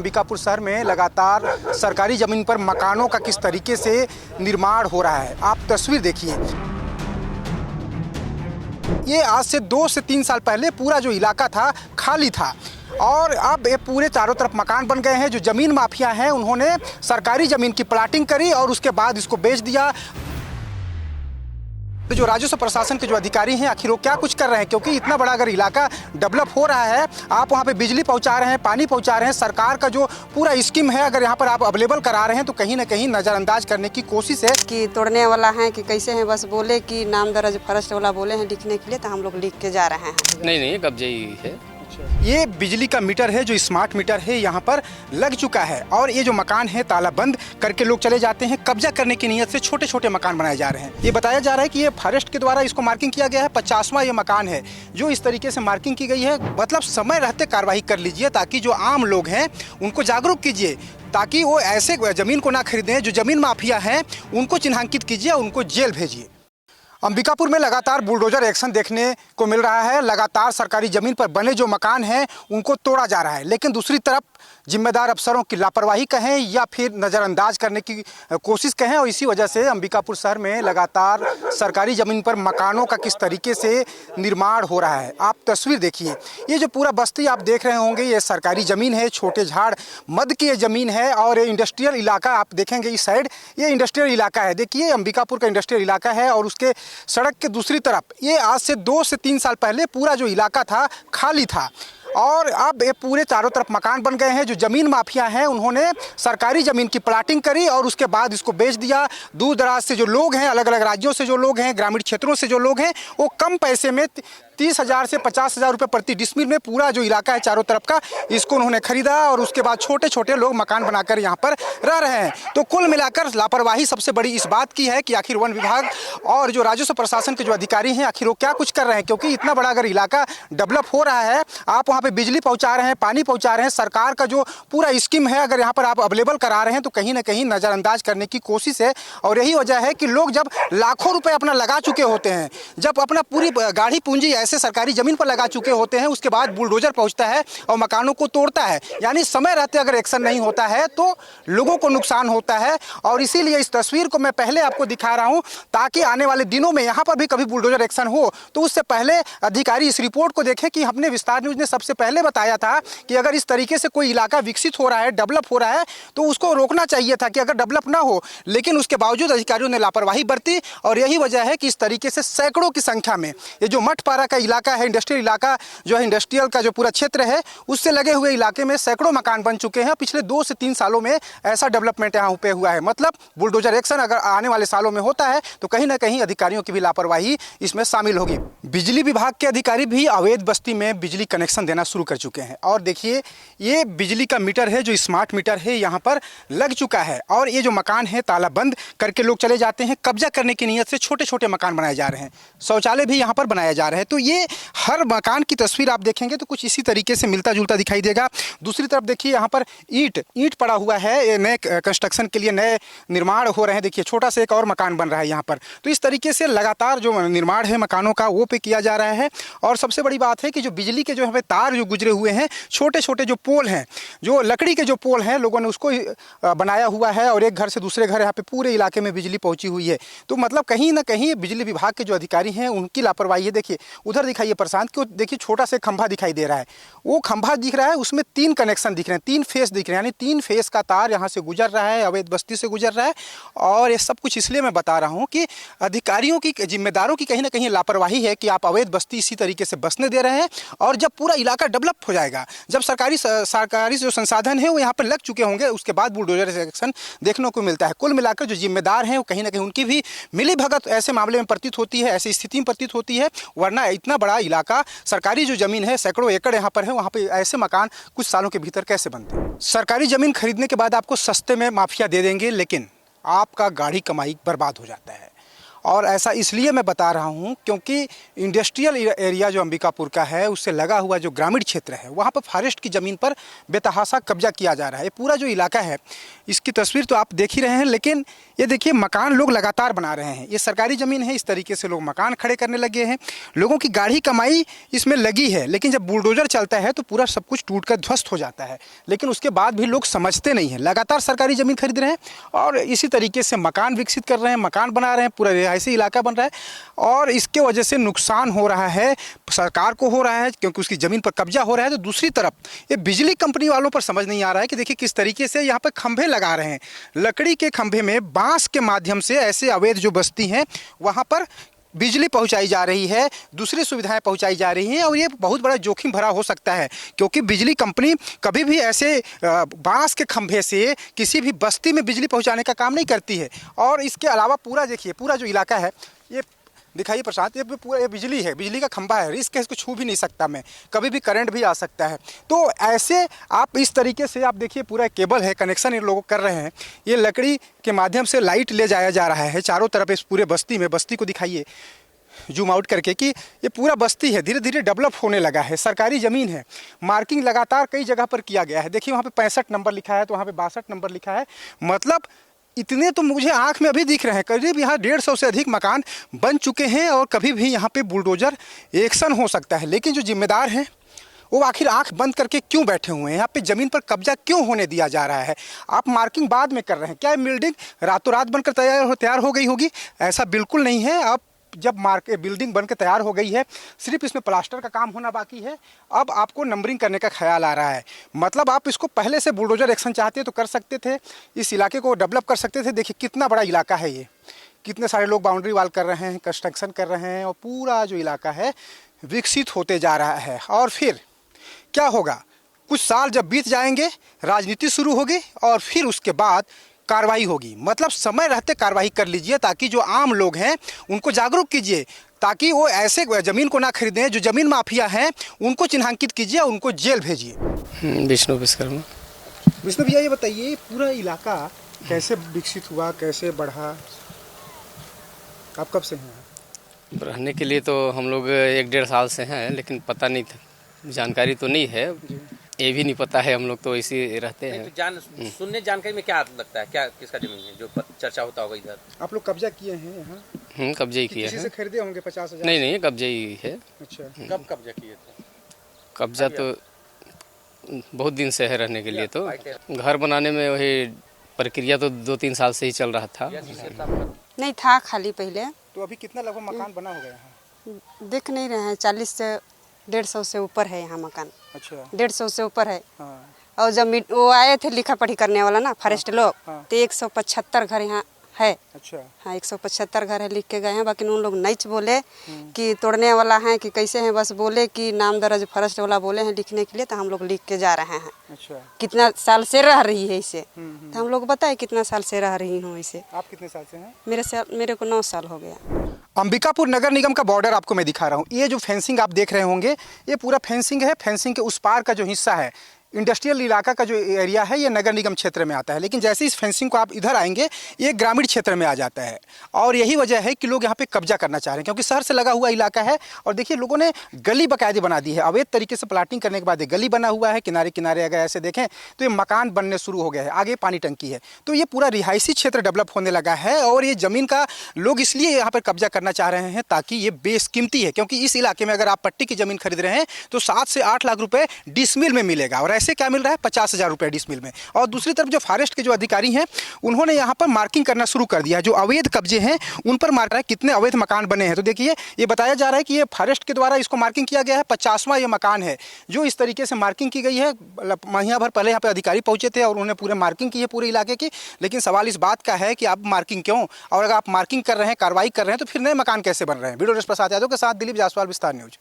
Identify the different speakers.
Speaker 1: अंबिकापुर शहर में लगातार सरकारी ज़मीन पर मकानों का किस तरीके से निर्माण हो रहा है। आप तस्वीर देखिए। ये आज से 2 से 3 साल पहले पूरा जो इलाका था खाली था और अब ये पूरे चारों तरफ मकान बन गए हैं। जो ज़मीन माफिया हैं उन्होंने सरकारी ज़मीन की प्लाटिंग करी और उसके बाद इसको बेच दिया। तो जो राजस्व प्रशासन के जो अधिकारी हैं आखिर वो क्या कुछ कर रहे हैं, क्योंकि इतना बड़ा अगर इलाका डेवलप हो रहा है, आप वहाँ पे बिजली पहुँचा रहे हैं, पानी पहुँचा रहे हैं, सरकार का जो पूरा स्कीम है अगर यहाँ पर आप अवेलेबल करा रहे हैं तो कहीं ना कहीं नज़रअंदाज करने की कोशिश है
Speaker 2: कि तोड़ने वाला है कि कैसे हैं, बस बोले कि नाम दर्ज फर्स्ट वाला बोले हैं लिखने के लिए, तो हम लोग लिख के जा रहे हैं।
Speaker 3: नहीं कब्जे ही है।
Speaker 1: ये बिजली का मीटर है जो स्मार्ट मीटर है, यहाँ पर लग चुका है और ये जो मकान है ताला बंद करके लोग चले जाते हैं। कब्जा करने की नीयत से छोटे छोटे मकान बनाए जा रहे हैं। ये बताया जा रहा है कि ये फॉरेस्ट के द्वारा इसको मार्किंग किया गया है। 50वां ये मकान है जो इस तरीके से मार्किंग की गई है। मतलब समय रहते कार्रवाई कर लीजिए ताकि जो आम लोग हैं उनको जागरूक कीजिए, ताकि वो ऐसे ज़मीन को ना खरीदें। जो ज़मीन माफिया हैं उनको चिन्हांकित कीजिए, उनको जेल भेजिए। अंबिकापुर में लगातार बुलडोजर एक्शन देखने को मिल रहा है। लगातार सरकारी ज़मीन पर बने जो मकान हैं उनको तोड़ा जा रहा है, लेकिन दूसरी तरफ जिम्मेदार अफसरों की लापरवाही कहें या फिर नज़रअंदाज करने की कोशिश कहें, और इसी वजह से अंबिकापुर शहर में लगातार सरकारी ज़मीन पर मकानों का किस तरीके से निर्माण हो रहा है। आप तस्वीर देखिए। ये जो पूरा बस्ती आप देख रहे होंगे ये सरकारी ज़मीन है, छोटे झाड़ मध्य की ये ज़मीन है और ये इंडस्ट्रियल इलाका आप देखेंगे इस साइड ये इंडस्ट्रियल इलाका है। देखिए अंबिकापुर का इंडस्ट्रियल इलाका है और उसके सड़क के दूसरी तरफ ये आज से 2 से 3 साल पहले पूरा जो इलाका था खाली था और अब ये पूरे चारों तरफ मकान बन गए हैं। जो ज़मीन माफिया हैं उन्होंने सरकारी ज़मीन की प्लाटिंग करी और उसके बाद इसको बेच दिया। दूर दराज से जो लोग हैं, अलग अलग राज्यों से जो लोग हैं, ग्रामीण क्षेत्रों से जो लोग हैं, वो कम पैसे में 30,000 से 50,000 रुपये प्रति डिसमिल में पूरा जो इलाका है चारों तरफ का, इसको उन्होंने खरीदा और उसके बाद छोटे छोटे लोग मकान बनाकर यहाँ पर रह रहे हैं। तो कुल मिलाकर लापरवाही सबसे बड़ी इस बात की है कि आखिर वन विभाग और जो राजस्व प्रशासन के जो अधिकारी हैं आखिर वो क्या कुछ कर रहे हैं, क्योंकि इतना बड़ा अगर इलाका डेवलप हो रहा है, आप वहाँ पे बिजली पहुँचा रहे हैं, पानी पहुँचा रहे हैं, सरकार का जो पूरा स्कीम है अगर यहाँ पर आप अवेलेबल करा रहे हैं तो कहीं ना कहीं नज़रअंदाज करने की कोशिश है। और यही वजह है कि लोग जब लाखों रुपए अपना लगा चुके होते हैं, जब अपना पूरी गाढ़ी पूंजी ऐसे सरकारी ज़मीन पर लगा चुके होते हैं, उसके बाद बुलडोजर पहुँचता है और मकानों को तोड़ता है। यानी समय रहते अगर एक्शन नहीं होता है तो लोगों को नुकसान होता है। और इसीलिए इस तस्वीर को मैं पहले आपको दिखा रहा हूँ ताकि आने वाले दिनों में यहाँ पर भी कभी बुलडोजर एक्शन हो तो उससे पहले अधिकारी इस रिपोर्ट को देखें कि हमने विस्तार न्यूज़ ने सबसे पहले बताया था कि अगर इस तरीके से कोई इलाका विकसित हो रहा है, डेवलप हो रहा है, तो उसको रोकना चाहिए था कि अगर डेवलप ना हो, लेकिन उसके बावजूद अधिकारियों ने लापरवाही बरती। और यही वजह है कि इस तरीके से सैकड़ों की संख्या में ये जो मठपारा का इलाका है, इंडस्ट्रियल इलाका जो है, इंडस्ट्रियल का जो पूरा क्षेत्र है उससे लगे हुए इलाके में सैकड़ों मकान बन चुके हैं। पिछले 2 से 3 सालों में ऐसा डेवलपमेंट यहाँ पे हुआ है। मतलब बुलडोजर एक्शन अगर आने वाले सालों में होता है तो कहीं ना कहीं अधिकारियों की भी लापरवाही इसमें शामिल होगी। बिजली विभाग के अधिकारी भी अवैध बस्ती में बिजली कनेक्शन देना शुरू कर चुके हैं और देखिए ये बिजली का मीटर है जो स्मार्ट मीटर है, यहाँ पर लग चुका है और ये जो मकान है ताला बंद करके लोग चले जाते हैं। कब्जा करने की नीयत से छोटे छोटे मकान बनाए जा रहे हैं, शौचालय भी यहाँ पर बनाया जा रहा है। तो ये हर मकान की तस्वीर आप देखेंगे तो कुछ इसी तरीके से मिलता जुलता दिखाई देगा। दूसरी तरफ देखिए यहाँ पर ईंट पड़ा हुआ है, नए कंस्ट्रक्शन के लिए नए निर्माण हो रहे हैं। देखिए छोटा सा एक और मकान बन रहा है यहाँ पर। तो इस तरीके से लगातार जो निर्माण है मकानों का वो पे किया जा रहा है। और सबसे बड़ी बात है कि जो बिजली के जो हमें तार जो गुजरे हुए हैं, छोटे छोटे जो पोल हैं, जो लकड़ी के जो पोल हैं, लोगों ने उसको बनाया हुआ है और एक घर से दूसरे घर यहाँ पे पूरे इलाके में बिजली पहुंची हुई है। तो मतलब कहीं ना कहीं बिजली विभाग के जो अधिकारी हैं उनकी लापरवाही है। देखिए उधर दिखाइए प्रशांत को, देखिए छोटा सा खंभा दिखाई दे रहा है, वो खंभा दिख रहा है, उसमें 3 कनेक्शन दिख रहे हैं, 3 फेस दिख रहे हैं, यानी 3 फेस का तार यहाँ से गुजर रहा है, अवैध बस्ती से गुजर रहा है। और ये सब कुछ इसलिए मैं बता रहा हूँ कि अधिकारियों की, जिम्मेदारों की कहीं ना कहीं लापरवाही है कि आप अवैध बस्ती इसी तरीके से बसने दे रहे हैं। और जब पूरा इलाका डेवलप हो जाएगा, जब सरकारी जो संसाधन है वो यहाँ पर लग चुके होंगे, उसके बाद बुलडोजर एक्शन देखने को मिलता है। कुल मिलाकर जो जिम्मेदार हैं वो कहीं ना कहीं उनकी भी मिलीभगत ऐसे मामले में प्रतीत होती है, ऐसी स्थिति में प्रतीत होती है। वरना इतना बड़ा इलाका, सरकारी जो ज़मीन है, सैकड़ों एकड़ यहाँ पर है, वहाँ पे ऐसे मकान कुछ सालों के भीतर कैसे बनते हैं। सरकारी ज़मीन खरीदने के बाद आपको सस्ते में माफिया दे देंगे, लेकिन आपका गाढ़ी कमाई बर्बाद हो जाता है। और ऐसा इसलिए मैं बता रहा हूँ क्योंकि इंडस्ट्रियल एरिया जो अंबिकापुर का है उससे लगा हुआ जो ग्रामीण क्षेत्र है वहाँ पर फॉरेस्ट की ज़मीन पर बेतहाशा कब्जा किया जा रहा है। ये पूरा जो इलाका है इसकी तस्वीर तो आप देख ही रहे हैं, लेकिन ये देखिए मकान लोग लगातार बना रहे हैं। ये सरकारी ज़मीन है, इस तरीके से लोग मकान खड़े करने लगे हैं। लोगों की गाढ़ी कमाई इसमें लगी है, लेकिन जब बुलडोजर चलता है तो पूरा सब कुछ टूट कर ध्वस्त हो जाता है। लेकिन उसके बाद भी लोग समझते नहीं हैं, लगातार सरकारी ज़मीन खरीद रहे हैं और इसी तरीके से मकान विकसित कर रहे हैं, मकान बना रहे हैं, पूरा रिहायशी इलाका बन रहा है और इसके वजह से नुकसान हो रहा है, सरकार को हो रहा है क्योंकि उसकी ज़मीन पर कब्जा हो रहा है। तो दूसरी तरफ ये बिजली कंपनी वालों पर समझ नहीं आ रहा है कि देखिए किस तरीके से यहाँ पर खंभे लगा रहे हैं। लकड़ी के खंभे में बांस के माध्यम से ऐसे अवैध जो बस्ती हैं वहाँ पर बिजली पहुंचाई जा रही है, दूसरी सुविधाएं पहुंचाई जा रही हैं और ये बहुत बड़ा जोखिम भरा हो सकता है क्योंकि बिजली कंपनी कभी भी ऐसे बांस के खंभे से किसी भी बस्ती में बिजली पहुंचाने का काम नहीं करती है। और इसके अलावा पूरा देखिए, पूरा जो इलाका है ये दिखाइए प्रशांत, ये पूरा ये बिजली है, बिजली का खंभा है, रिस्क है, इसको छू भी नहीं सकता मैं, कभी भी करंट भी आ सकता है। तो ऐसे आप इस तरीके से आप देखिए पूरा केबल है, कनेक्शन इन लोग कर रहे हैं, ये लकड़ी के माध्यम से लाइट ले जाया जा रहा है चारों तरफ इस पूरे बस्ती में। बस्ती को दिखाइए जूम आउट करके कि ये पूरा बस्ती है, धीरे धीरे डेवलप होने लगा है, सरकारी ज़मीन है, मार्किंग लगातार कई जगह पर किया गया है। देखिए वहाँ पे 65 नंबर लिखा है तो वहाँ पे 62 नंबर लिखा है, मतलब इतने तो मुझे आंख में अभी दिख रहे हैं। करीब यहाँ 150 से अधिक मकान बन चुके हैं और कभी भी यहाँ पे बुलडोजर एक्शन हो सकता है। लेकिन जो जिम्मेदार हैं वो आखिर आंख बंद करके क्यों बैठे हुए हैं? यहाँ पे ज़मीन पर कब्जा क्यों होने दिया जा रहा है? आप मार्किंग बाद में कर रहे हैं, क्या बिल्डिंग रातों रात बनकर तैयार हो गई होगी? ऐसा बिल्कुल नहीं है। आप जब बिल्डिंग बनकर तैयार हो गई है, सिर्फ इसमें प्लास्टर का काम होना बाकी है, अब आपको नंबरिंग करने का ख्याल आ रहा है। मतलब आप इसको पहले से बुलडोजर एक्शन चाहते तो कर सकते थे, इस इलाके को डेवलप कर सकते थे। देखिए कितना बड़ा इलाका है ये, कितने सारे लोग बाउंड्री वाल कर रहे हैं, कंस्ट्रक्शन कर रहे हैं और पूरा जो इलाका है विकसित होते जा रहा है। और फिर क्या होगा? कुछ साल जब बीत जाएंगे, राजनीति शुरू होगी और फिर उसके बाद कार्रवाई होगी। मतलब समय रहते कार्रवाई कर लीजिए ताकि जो आम लोग हैं उनको जागरूक कीजिए, ताकि वो ऐसे ज़मीन को ना खरीदें। जो ज़मीन माफिया हैं उनको चिन्हांकित कीजिए, उनको जेल भेजिए।
Speaker 3: विष्णु विश्वकर्मा।
Speaker 1: विष्णु भैया ये बताइए पूरा इलाका कैसे विकसित हुआ, कैसे बढ़ा? आप कब से हैं?
Speaker 3: रहने के लिए तो हम लोग 1-1.5 साल से हैं, लेकिन पता नहीं था, जानकारी तो नहीं है, ये भी नहीं पता है, हम लोग तो इसी रहते हैं।
Speaker 4: तो सुनने जानकारी में क्या लगता है, क्या किसका जमीन है जो चर्चा होता होगा इधर?
Speaker 1: आप लोग कब्जा किए हैं यहाँ?
Speaker 3: कब्जे ही किए हैं।
Speaker 1: किसी से खरीदे होंगे 50,000?
Speaker 3: नहीं, कब्जे ही है।
Speaker 1: अच्छा,
Speaker 4: कब कब्जा किए थे?
Speaker 3: कब्जा तो बहुत दिन से है रहने के लिए। तो घर बनाने में वही प्रक्रिया तो 2-3 साल से ही चल रहा था।
Speaker 2: नहीं था खाली पहले।
Speaker 1: तो अभी कितना लगभग मकान बना होगा यहाँ?
Speaker 2: देख नहीं रहे हैं, 40 से 150 से ऊपर है यहाँ मकान।
Speaker 1: अच्छा,
Speaker 2: 150 से ऊपर है।
Speaker 1: हाँ।
Speaker 2: और जब वो आए थे लिखा पढ़ी करने वाला ना फॉरेस्ट लोग,
Speaker 1: हाँ।
Speaker 2: तो 175 घर यहाँ है।
Speaker 1: अच्छा,
Speaker 2: हाँ 175 घर है, लिख के गए हैं। बाकी उन लोग नहीं बोले कि तोड़ने वाला है कि कैसे हैं, बस बोले कि नाम दर्ज फॉरेस्ट वाला बोले हैं लिखने के लिए, तो हम लोग लिख के जा रहे हैं।
Speaker 1: अच्छा।
Speaker 2: कितना साल से रह रही है इसे, तो हम लोग बताए कितना साल से रह रही हूँ इसे।
Speaker 1: आप कितने साल से हैं?
Speaker 2: मेरे को 9 साल हो गया।
Speaker 1: अंबिकापुर नगर निगम का बॉर्डर आपको मैं दिखा रहा हूँ। ये जो फेंसिंग आप देख रहे होंगे ये पूरा फेंसिंग है। फेंसिंग के उस पार का जो हिस्सा है, इंडस्ट्रियल इलाका का जो एरिया है, ये नगर निगम क्षेत्र में आता है। लेकिन जैसे इस फेंसिंग को आप इधर आएंगे ये ग्रामीण क्षेत्र में आ जाता है और यही वजह है कि लोग यहाँ पे कब्जा करना चाह रहे हैं क्योंकि शहर से लगा हुआ इलाका है। और देखिए लोगों ने गली बाकायदे बना दी है, अवैध तरीके से प्लाटिंग करने के बाद ये गली बना हुआ है। किनारे किनारे अगर ऐसे देखें तो ये मकान बनने शुरू हो गए हैं, आगे पानी टंकी है। तो ये पूरा रिहायशी क्षेत्र डेवलप होने लगा है और ये ज़मीन का लोग इसलिए यहाँ पर कब्जा करना चाह रहे हैं ताकि ये बेशकीमती है। क्योंकि इस इलाके में अगर आप पट्टी की ज़मीन खरीद रहे हैं तो 7 से 8 लाख रुपये डिसमिल में मिलेगा और ऐसे क्या मिल रहा है 50,000 रुपये डिसमिल में। और दूसरी तरफ जो फॉरेस्ट के जो अधिकारी हैं उन्होंने यहाँ पर मार्किंग करना शुरू कर दिया। जो अवैध कब्जे हैं उन पर मार्क रहा है कितने अवैध मकान बने हैं। तो देखिए ये बताया जा रहा है कि ये फॉरेस्ट के द्वारा इसको मार्किंग किया गया है। 50वां ये मकान है जो इस तरीके से मार्किंग की गई है। महीना भर पहले यहाँ पे अधिकारी पहुंचे थे और उन्होंने पूरे मार्किंग की है पूरे इलाके की। लेकिन सवाल इस बात का है कि आप मार्किंग क्यों, और अगर आप मार्किंग कर रहे हैं, कार्रवाई कर रहे हैं, तो फिर नए मकान कैसे बन रहे हैं। वीडियो प्रसाद यादव के साथ दिलीप जायसवाल, विस्तार न्यूज।